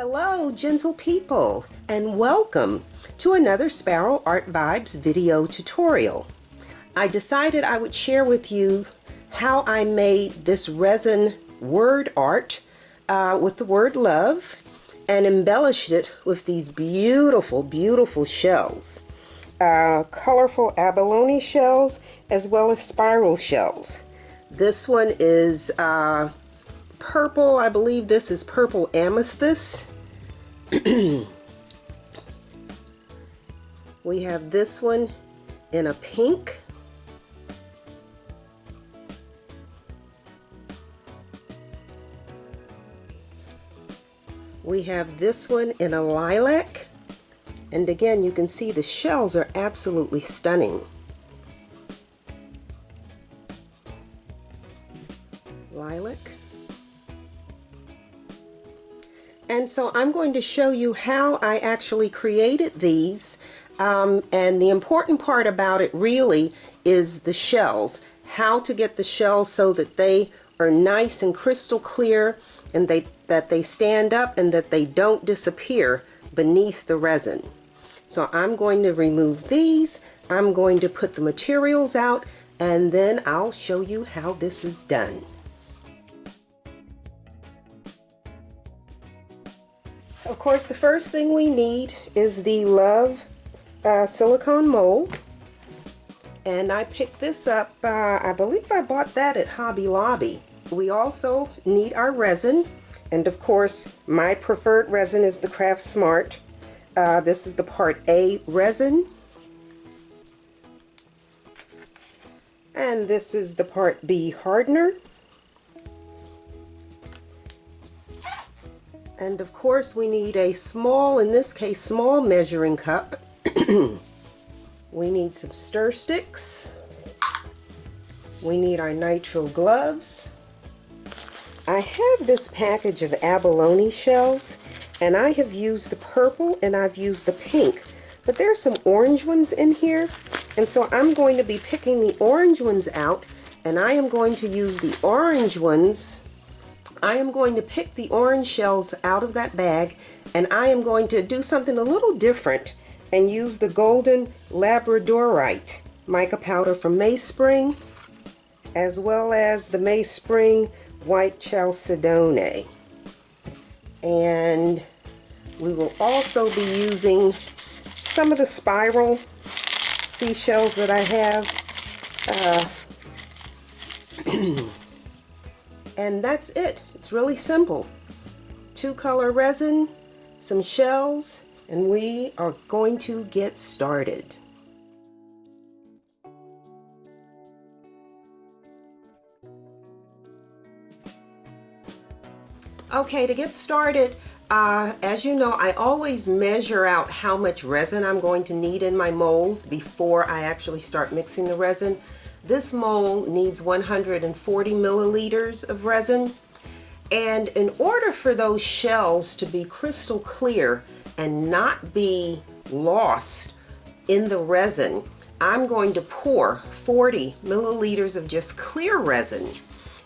Hello, gentle people, and welcome to another Sparrow Art Vibes video tutorial. I decided I would share with you how I made this resin word art with the word love and embellished it with these beautiful, beautiful shells. Colorful abalone shells as well as spiral shells. This one is purple. I believe this is purple amethyst. We have this one in a pink. We have this one in a lilac. And again, you can see the shells are absolutely stunning. Lilac. And so I'm going to show you how I actually created these. And the important part about it really is the shells. How to get the shells so that they are nice and crystal clear and that they stand up and that they don't disappear beneath the resin. So I'm going to remove these, I'm going to put the materials out, and then I'll show you how this is done. Of course, the first thing we need is the Love silicone mold. And I picked this up, I believe I bought that at Hobby Lobby. We also need our resin, and of course my preferred resin is the Craft Smart. This is the Part A resin, and this is the Part B hardener, and of course we need a small, in this case small measuring cup. We need some stir sticks, we need our nitrile gloves. I have this package of abalone shells, and I have used the purple and I've used the pink, but there are some orange ones in here, and so I'm going to be picking the orange ones out, and I am going to use the orange ones. I am going to pick the orange shells out of that bag, and I am going to do something a little different and use the golden labradorite mica powder from Mayspring, as well as the Mayspring white chalcedone. And we will also be using some of the spiral seashells that I have. And that's it. It's really simple. 2-color resin, some shells, and we are going to get started. Okay, to get started, as you know, I always measure out how much resin I'm going to need in my molds before I actually start mixing the resin. This mold needs 140 milliliters of resin, and in order for those shells to be crystal clear and not be lost in the resin, I'm going to pour 40 milliliters of just clear resin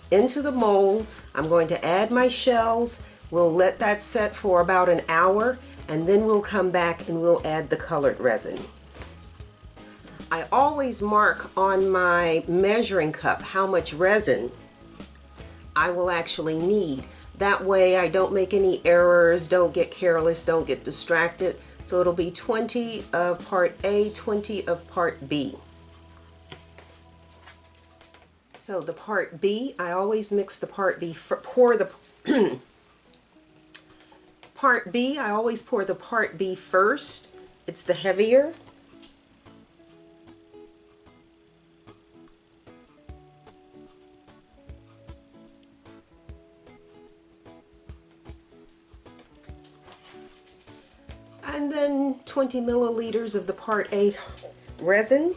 into the mold. I'm going to add my shells. We'll let that set for about an hour, and then we'll come back and we'll add the colored resin. I always mark on my measuring cup how much resin I will actually need. That way I don't make any errors, don't get careless, don't get distracted. So it'll be 20 of Part A, 20 of Part B. So the Part B, I always mix the Part B, pour the Part B, I always pour the Part B first. It's the heavier. And then 20 milliliters of the Part A resin.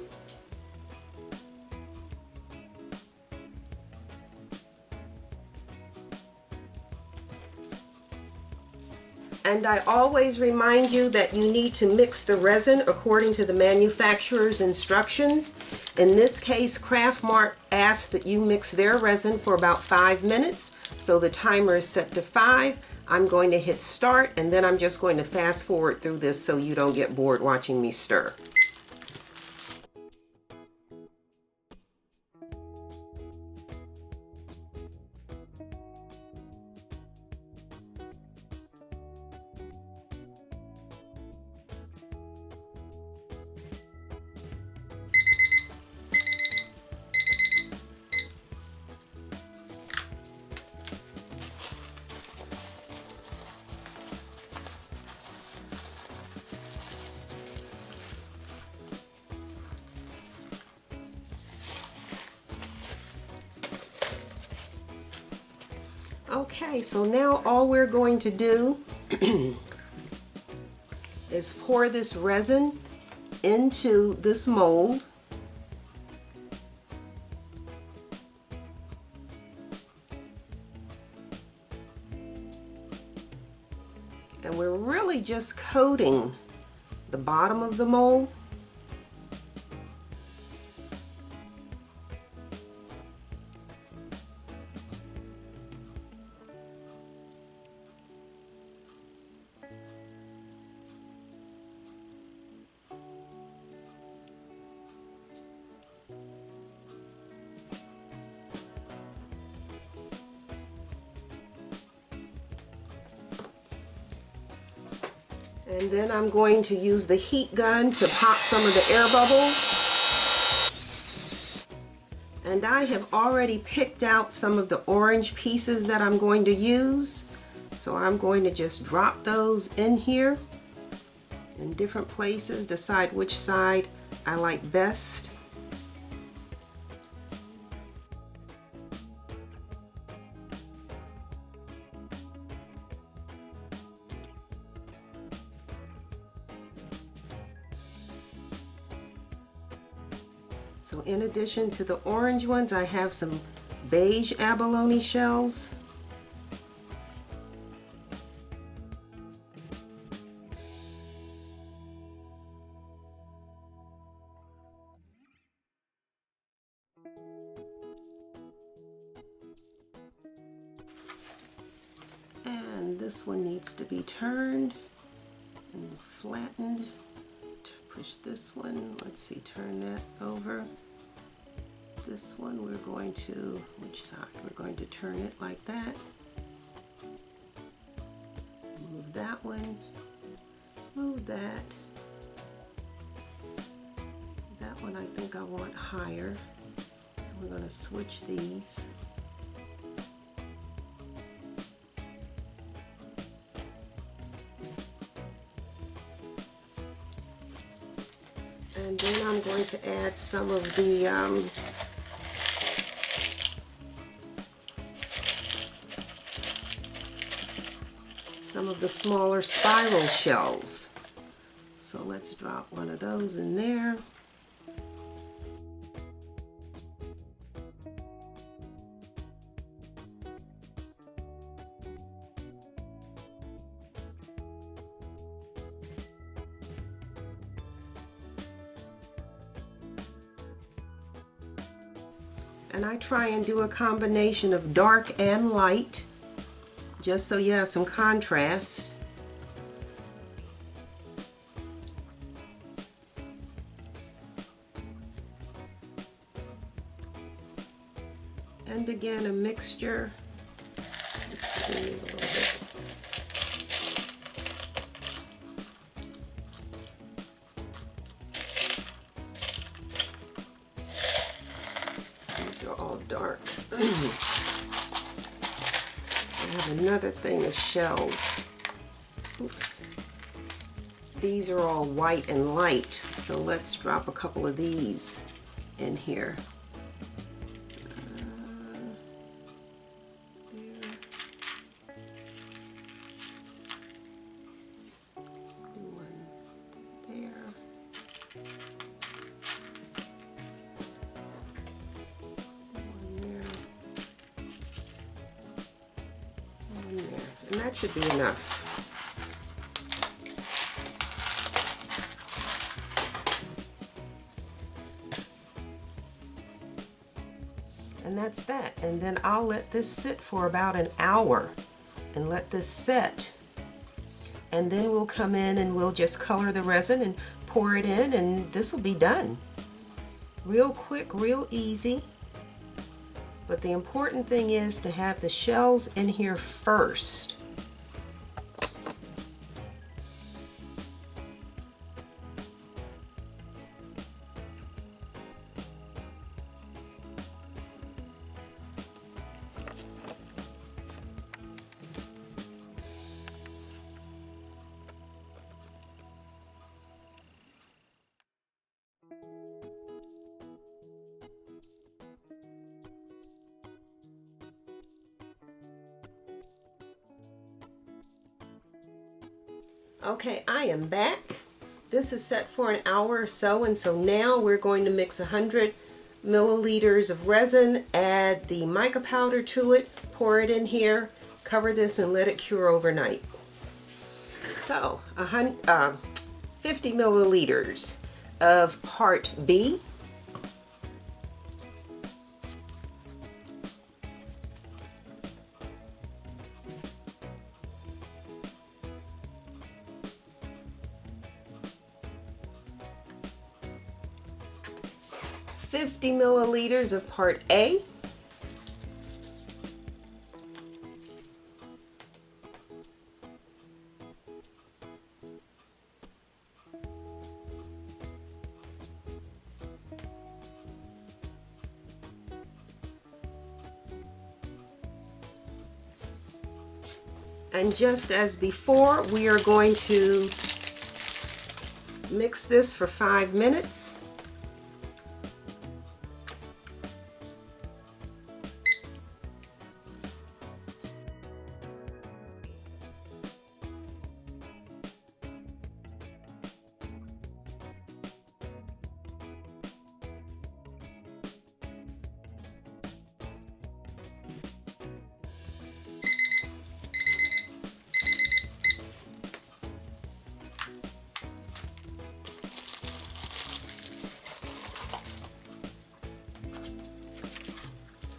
And I always remind you that you need to mix the resin according to the manufacturer's instructions. In this case, Craft Mart asks that you mix their resin for about 5 minutes. So the timer is set to 5. I'm going to hit start, and then I'm just going to fast forward through this so you don't get bored watching me stir. Okay, so now all we're going to do is pour this resin into this mold. And we're really just coating the bottom of the mold. And then I'm going to use the heat gun to pop some of the air bubbles. And I have already picked out some of the orange pieces that I'm going to use. So I'm going to just drop those in here in different places, decide which side I like best. So in addition to the orange ones, I have some beige abalone shells. And this one needs to be turned and flattened. Push this one, let's see, turn that over. This one we're going to, which side? We're going to turn it like that. Move that one, move that. That one I think I want higher. So we're going to switch these. And then I'm going to add some of the smaller spiral shells. So let's drop one of those in there. And I try and do a combination of dark and light, just so you have some contrast. And again, a mixture. Let's see, a little bit. These are all dark. I have another thing of shells. Oops. These are all white and light, so let's drop a couple of these in here. And that should be enough. And that's that. And then I'll let this sit for about an hour. and let this set. And then we'll come in and we'll just color the resin and pour it in, and this will be done. Real quick, real easy. But the important thing is to have the shells in here first. Okay, I am back. This is set for an hour or so, and so now we're going to mix 100 milliliters of resin, add the mica powder to it, pour it in here, cover this and let it cure overnight. So, 50 milliliters of part B. $50 milliliters of part A, and just as before, we are going to mix this for 5 minutes.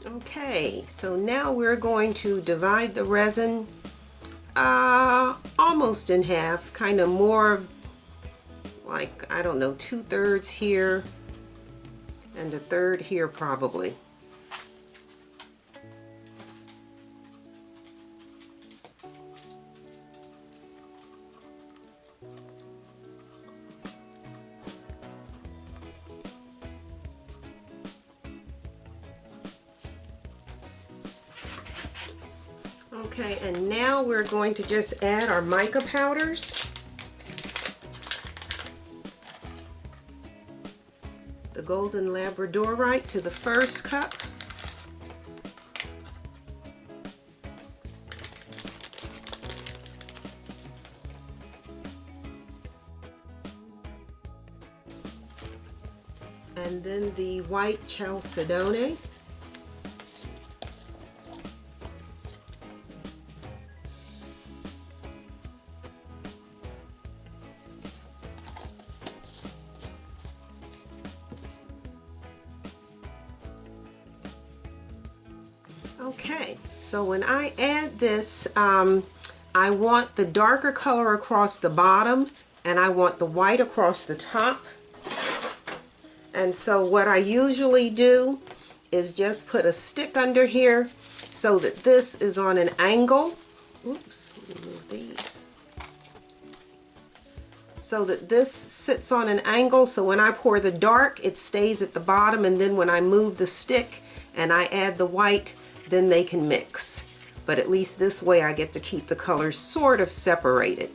Okay, so now we're going to divide the resin almost in half, kind of more like, I don't know, 2/3 here and 1/3 here probably. Okay, and now we're going to just add our mica powders. The golden labradorite to the first cup. And then the white chalcedone. Okay, so when I add this, I want the darker color across the bottom and I want the white across the top. And so what I usually do is just put a stick under here so that this is on an angle. Oops, let me move these. So that this sits on an angle, so when I pour the dark, it stays at the bottom, and then when I move the stick and I add the white, then they can mix. But at least this way I get to keep the colors sort of separated.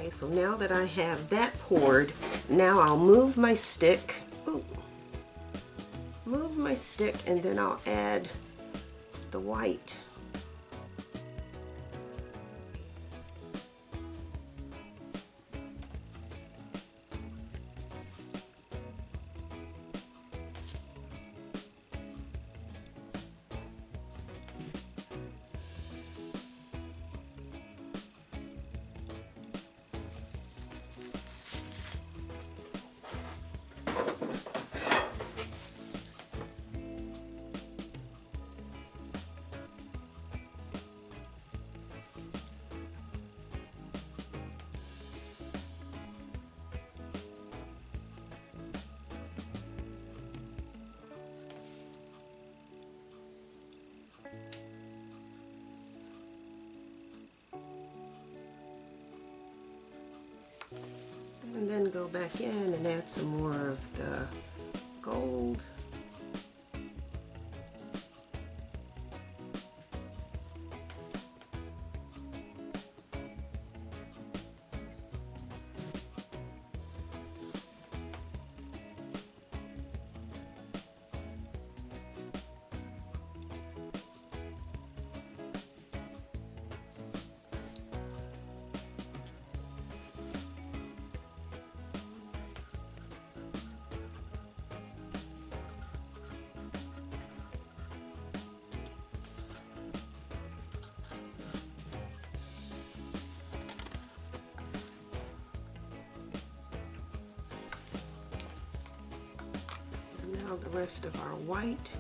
Okay, so now that I have that poured, now I'll move my stick. Ooh. Move my stick, and then I'll add the white. And then go back in and add some more of the gold. Now the rest of our white.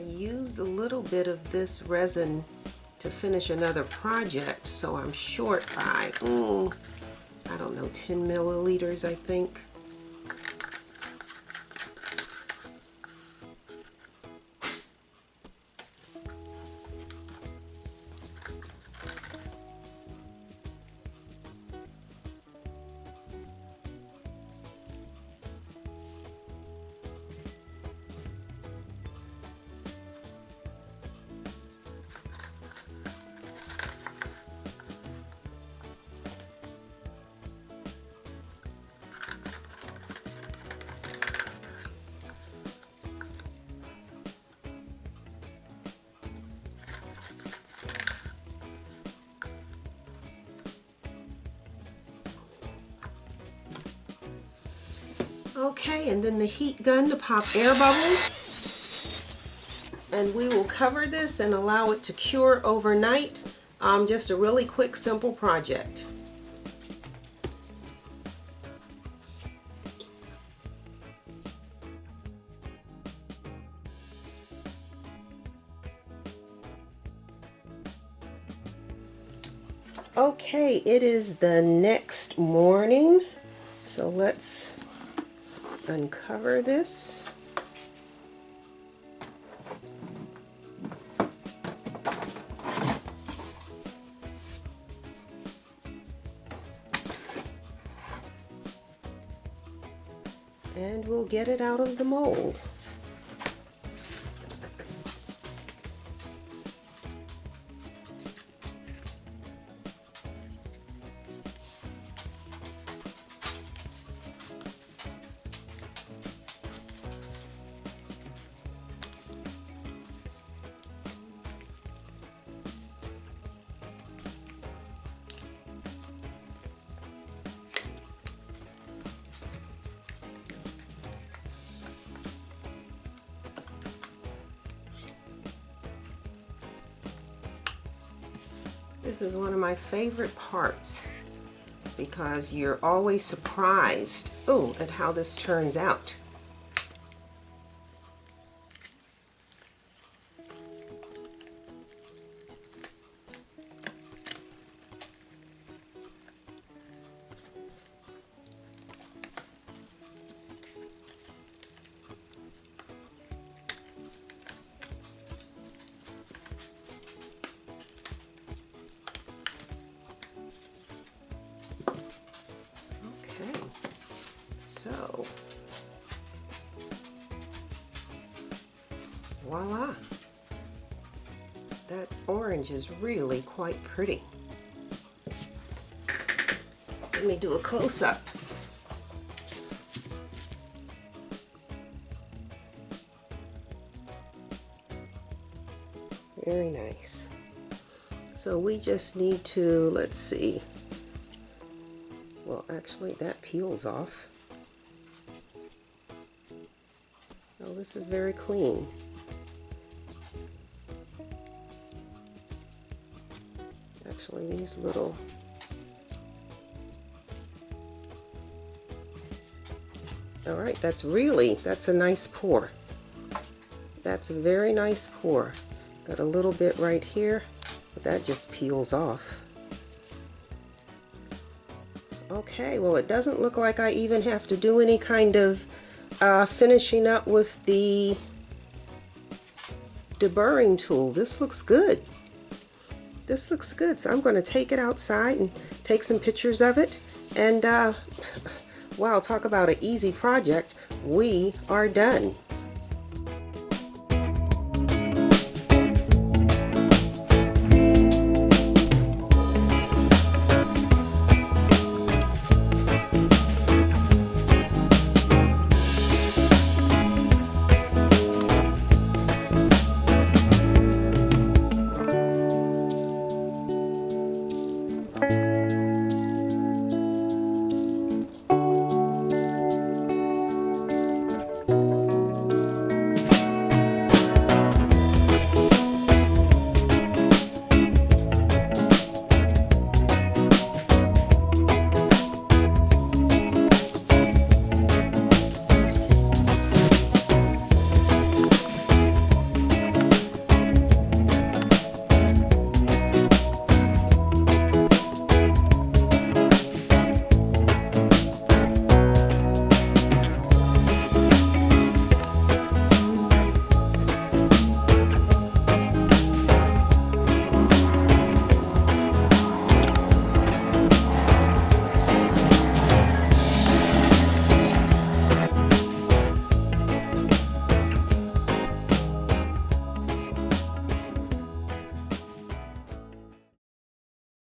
Used a little bit of this resin to finish another project, so I'm short by, I don't know, 10 milliliters, I think. Okay, and then the heat gun to pop air bubbles. And we will cover this and allow it to cure overnight. Just a really quick, simple project. Okay, it is the next morning, so let's uncover this. And we'll get it out of the mold. This is one of my favorite parts because you're always surprised, at how this turns out. So, voila! That orange is really quite pretty. Let me do a close-up. Very nice. So we just need to, let's see. Well, actually, that peels off. Oh, this is very clean. Actually, these little... Alright, that's a nice pour. That's a very nice pour. Got a little bit right here, but that just peels off. Okay, well, it doesn't look like I even have to do any kind of finishing up with the deburring tool. This looks good. This looks good. So I'm going to take it outside and take some pictures of it. And wow, talk about an easy project. We are done.